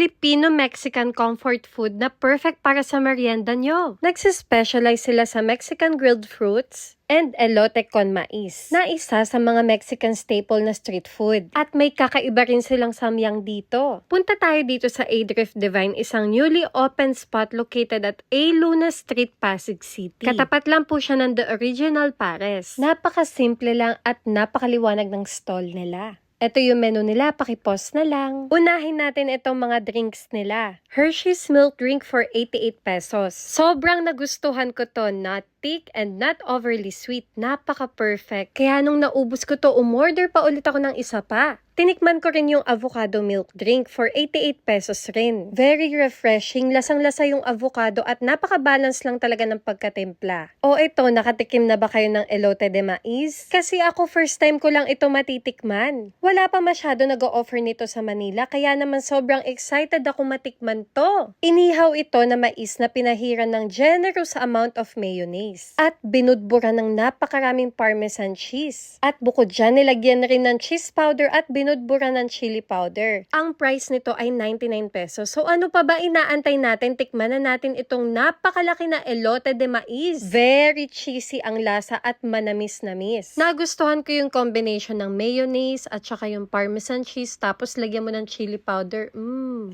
Filipino-Mexican comfort food na perfect para sa merienda nyo. Nagsispecialize sila sa Mexican grilled fruits and elote con mais, na isa sa mga Mexican staple na street food. At may kakaiba rin silang samyang dito. Punta tayo dito sa Adrift Divine, isang newly open spot located at A. Luna Street, Pasig City. Katapat lang po siya ng The Original Pares. Napakasimple lang at napakaliwanag ng stall nila. Ito yung menu nila, pakipos na lang. Unahin natin itong mga drinks nila. Hershey's Milk Drink for 88 pesos. Sobrang nagustuhan ko to, not thick and not overly sweet. Napaka-perfect. Kaya nung naubos ko to, umorder pa ulit ako ng isa pa. Tinikman ko rin yung avocado milk drink for 88 pesos rin. Very refreshing, lasang-lasa yung avocado at napaka-balance lang talaga ng pagkatimpla. O ito, nakatikim na ba kayo ng elote de maiz? Kasi ako first time ko lang ito matitikman. Wala pa masyado nag-o-offer nito sa Manila, kaya naman sobrang excited ako matikman to. Inihaw ito na mais na pinahiran ng generous amount of mayonnaise. At binudbura ng napakaraming parmesan cheese. At bukod dyan, nilagyan rin ng cheese powder at binudbura ng chili powder. Ang price nito ay 99 pesos. So ano pa ba inaantay natin? Tikman na natin itong napakalaki na elote de maiz. Very cheesy ang lasa at manamis-namis. Nagustuhan ko yung combination ng mayonnaise at saka yung parmesan cheese tapos lagyan mo ng chili powder.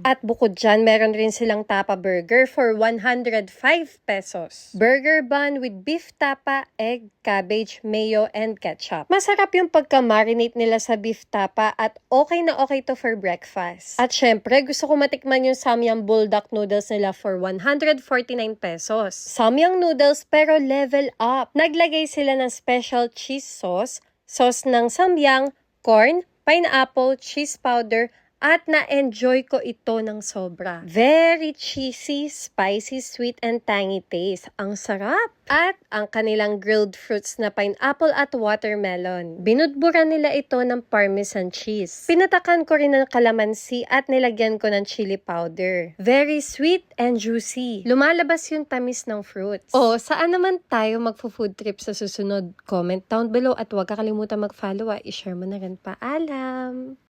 At bukod dyan, meron rin silang tapa burger for 105 pesos. Burger bun with beef tapa, egg, cabbage, mayo, and ketchup. Masarap yung pagka-marinate nila sa beef tapa at okay na okay to for breakfast. At syempre, gusto ko matikman yung Samyang bulldog noodles nila for 149 pesos. Samyang noodles pero level up. Naglagay sila ng special cheese sauce ng Samyang, corn, pineapple, cheese powder, at na-enjoy ko ito ng sobra. Very cheesy, spicy, sweet, and tangy taste. Ang sarap! At ang kanilang grilled fruits na pineapple at watermelon. Binudbura nila ito ng parmesan cheese. Pinatakan ko rin ng kalamansi at nilagyan ko ng chili powder. Very sweet and juicy. Lumalabas yung tamis ng fruits. O, saan naman tayo magfo-food trip sa susunod? Comment down below at huwag kakalimutan mag-follow. I-share mo na rin. Paalam!